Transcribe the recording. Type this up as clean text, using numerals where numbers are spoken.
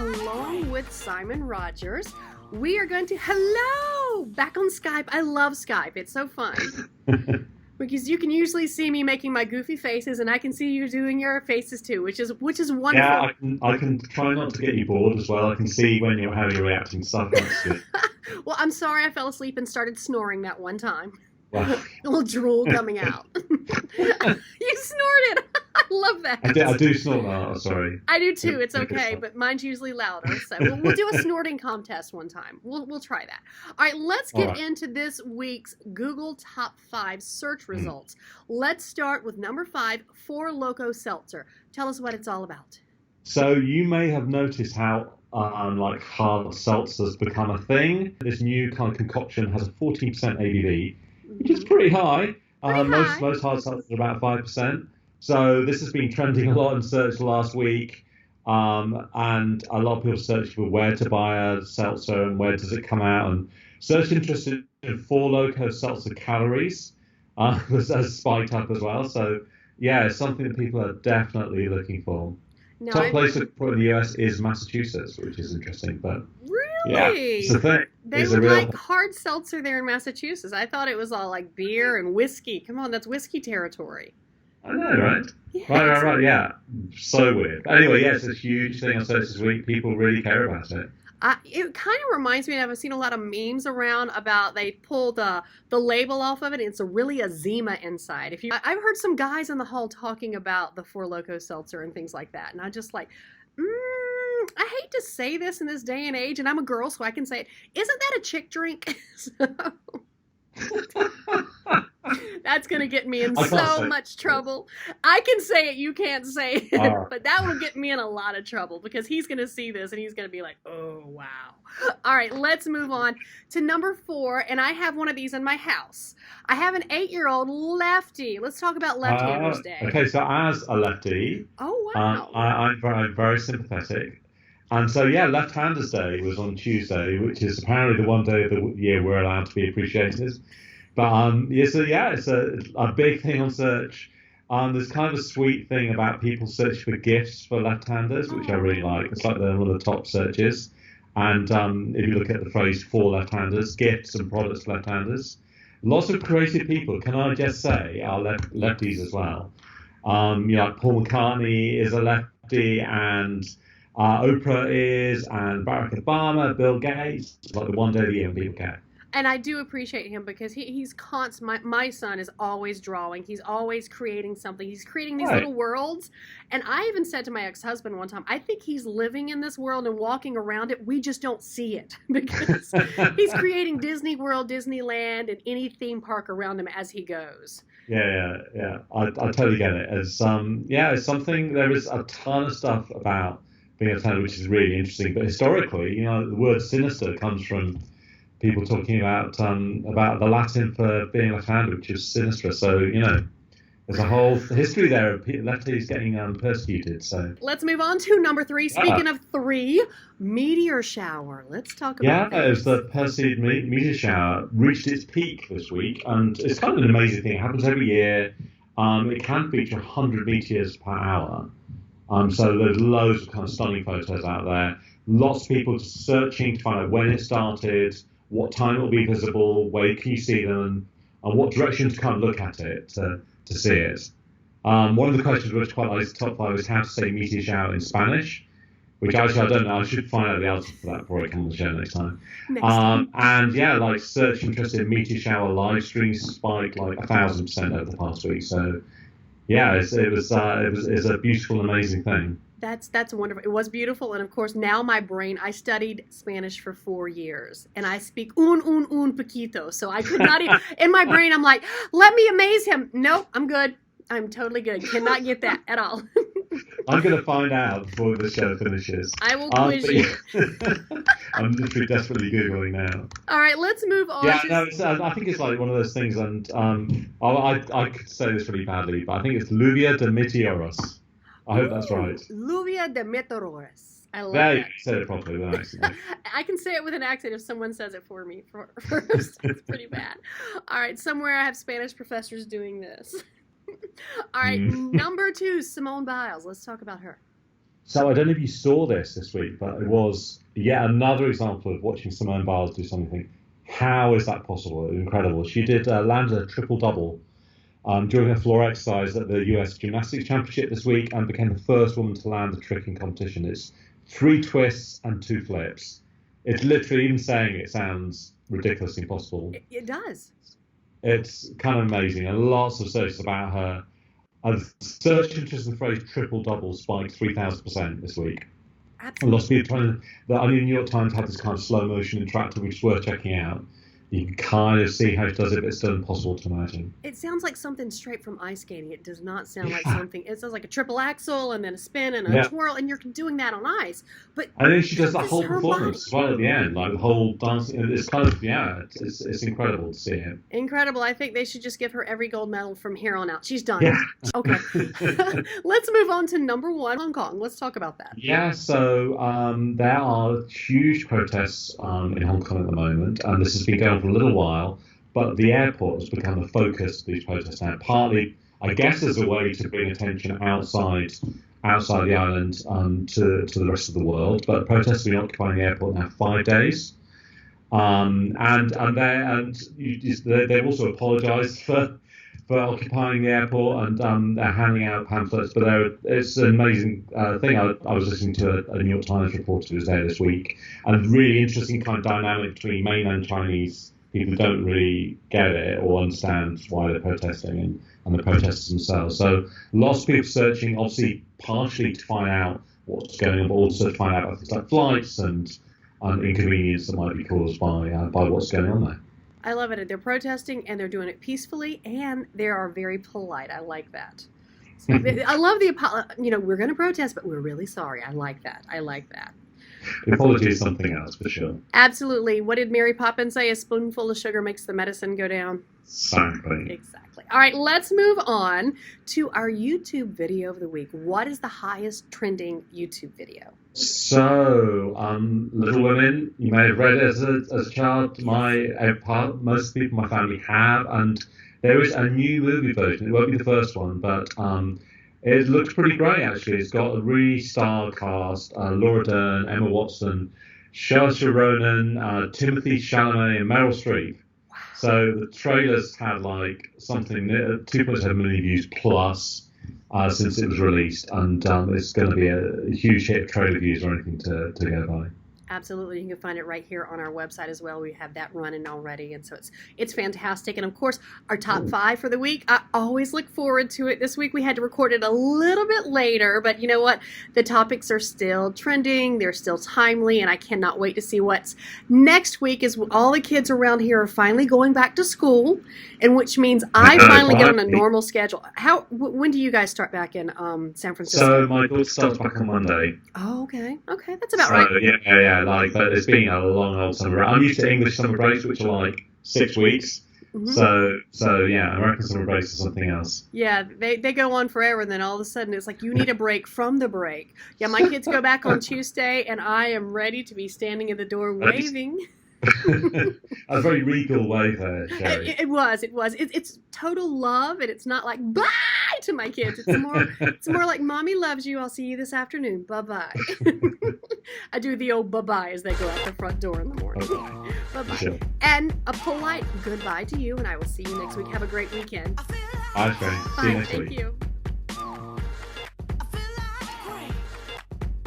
along with Simon Rogers. We are going to, hello, back on Skype. I love Skype. It's so fun. Because you can usually see me making my goofy faces, and I can see you doing your faces too, which is wonderful. Yeah, I can try not to get you bored as well. I can see when how you're reacting to stuff. That's good. Well, I'm sorry I fell asleep and started snoring that one time. Wow. A little drool coming out. You snorted. I love that. I do snort that. Sorry. I do too. It's okay, but mine's usually louder. So we'll do a snorting contest one time. We'll try that. All right, let's get into this week's Google Top 5 search results. Let's start with number 5, Four Loko Seltzer. Tell us what it's all about. So you may have noticed how like hard seltzer's become a thing. This new kind of concoction has a 14% ABV, which is pretty high. Most hard seltzers are about 5%. So this has been trending a lot in search last week, and a lot of people search for where to buy a seltzer and where does it come out. And search interest in Four Loko Seltzer calories has spiked up as well. So yeah, it's something that people are definitely looking for. No, Top place for the US is Massachusetts, which is interesting, but really, yeah, it's a thing. They would like hard seltzer there in Massachusetts. I thought it was all like beer and whiskey. Come on, that's whiskey territory. I know, right? Yeah, Right, yeah. So weird. Anyway, yeah, it's a huge thing on search this week. People really care about it. It kind of reminds me, I've seen a lot of memes around about they pull the label off of it, and it's really a Zima inside. I've heard some guys in the hall talking about the Four Loko Seltzer and things like that, and I just like, I hate to say this in this day and age, and I'm a girl, so I can say it. Isn't that a chick drink? That's going to get me in so much trouble. I can say it, you can't say it, but that will get me in a lot of trouble because he's going to see this and he's going to be like, oh, wow. All right, let's move on to number 4, and I have one of these in my house. I have an 8-year-old lefty. Let's talk about Left-Handers Day. Okay, so as a lefty, I'm very sympathetic. And so, yeah, Left-Handers Day was on Tuesday, which is apparently the one day of the year we're allowed to be appreciated. But it's a big thing on search. There's kind of a sweet thing about people searching for gifts for left-handers, which I really like. It's like one of the top searches. And if you look at the phrase for left-handers, gifts and products for left-handers, lots of creative people, can I just say, are lefties as well. Like Paul McCartney is a lefty, and Oprah is, and Barack Obama, Bill Gates. It's like the one day of the year when people care. And I do appreciate him because he's constant. My son is always drawing. He's always creating something. He's creating these little worlds. And I even said to my ex-husband one time, I think he's living in this world and walking around it. We just don't see it because he's creating Disney World, Disneyland, and any theme park around him as he goes. Yeah. I totally get it. It's something. There is a ton of stuff about being a fan, which is really interesting. But historically, the word sinister comes from people talking about the Latin for being left-handed, which is sinistra. So, there's a whole history there of lefties getting persecuted. So let's move on to number 3. Speaking of 3, meteor shower. Let's talk about that. Yeah, it was the Perseid meteor shower reached its peak this week, and it's kind of an amazing thing. It happens every year. It can feature 100 meteors per hour. So there's loads of kind of stunning photos out there. Lots of people searching to find out when it started, what time it will be visible, where can you see them, and what direction to kind of look at it to see it. One of the questions which quite likes top 5 is how to say meteor shower in Spanish, which actually I don't know. I should find out the answer for that before I come on the show next time. And yeah, like search interest in meteor shower live streams spiked like 1,000% over the past week. So yeah, it's a beautiful, amazing thing. That's wonderful. It was beautiful, and of course, now my brain. I studied Spanish for 4 years, and I speak un poquito. So I could not even. In my brain, I'm like, let me amaze him. Nope, I'm good. I'm totally good. Cannot get that at all. I'm going to find out before the show finishes. I will quiz you. I'm literally desperately Googling now. All right, let's move on. Yeah, no, I think it's like one of those things, and I could say this really badly, but I think it's Lluvia de Meteoros. I hope that's right. Lluvia de Meteoros. I love that. There, you said it properly with an accent. I can say it with an accent if someone says it for me first. It's pretty bad. All right, somewhere I have Spanish professors doing this. All right, number 2, Simone Biles. Let's talk about her. So I don't know if you saw this week, but it was yet another example of watching Simone Biles do something. How is that possible? It was incredible. She did land a triple-double during her floor exercise at the US Gymnastics Championship this week and became the first woman to land a trick in competition. It's 3 twists and 2 flips. It's literally, even saying it sounds ridiculously impossible. It does. It's kind of amazing. And lots of searches about her. Search interest in the phrase triple-double spiked 3,000% this week. Absolutely. Lots of people the New York Times had this kind of slow-motion interactive, which is worth checking out. You can kind of see how she does it, but it's still impossible to imagine. It sounds like something straight from ice skating. It does not sound like something. It sounds like a triple axel and then a spin and a twirl, and you're doing that on ice. But I think she does that whole performance as well at the end, like the whole dancing. It's kind of it's incredible to see it. Incredible. I think they should just give her every gold medal from here on out. She's done. Yeah. Okay. Let's move on to number 1, Hong Kong. Let's talk about that. Yeah. So there are huge protests in Hong Kong at the moment, and this has been going on for a little while. But the airport has become the focus of these protests now. Partly, I guess, as a way to bring attention outside the island to the rest of the world. But protests have been occupying the airport now 5 days, and they've also apologised for occupying the airport, and they're handing out pamphlets. But it's an amazing thing. I was listening to a New York Times reporter who was there this week, and a really interesting kind of dynamic between mainland Chinese people who don't really get it or understand why they're protesting and the protesters themselves. So lots of people searching, obviously partially to find out what's going on, but also to find out about things like flights and inconvenience that might be caused by what's going on there. I love it. They're protesting and they're doing it peacefully and they are very polite. I like that. So I love the apology. We're going to protest, but we're really sorry. I like that. The apology is something else, for sure. Absolutely. What did Mary Poppins say? A spoonful of sugar makes the medicine go down. Exactly. All right, let's move on to our YouTube video of the week. What is the highest trending YouTube video? So, Little Women, you may have read it as a child. Most people in my family have, and there is a new movie version. It won't be the first one, but it looks pretty great, actually. It's got a really star cast: Laura Dern, Emma Watson, Saoirse Ronan, Timothy Chalamet, and Meryl Streep. Wow. So the trailers had like something 2.7 million views plus since it was released, and it's going to be a huge hit of trailer views or anything to go by. Absolutely. You can find it right here on our website as well. We have that running already. And so it's fantastic. And of course, our top 5 for the week, I always look forward to it. This week we had to record it a little bit later, but you know what? The topics are still trending. They're still timely. And I cannot wait to see what's next week as all the kids around here are finally going back to school, and which means I finally get on a normal schedule. When do you guys start back in San Francisco? So my daughter starts back on Monday. Oh, okay. Okay. That's about right. Yeah. But it's been a long old summer. I'm used to English summer breaks, which are like 6 weeks. Mm-hmm. So yeah, American summer breaks is something else. Yeah, they go on forever, and then all of a sudden it's like you need a break from the break. Yeah, my kids go back on Tuesday, and I am ready to be standing in the door waving. A very regal wave there, Sheri. It was. It's total love, and it's not like bye to my kids. It's more like mommy loves you. I'll see you this afternoon. Bye bye. I do the old bye bye as they go out the front door in the morning. Bye bye. Sure. And a polite goodbye to you, and I will see you next week. Have a great weekend. Bye, Sheri. See you next week. Thank you.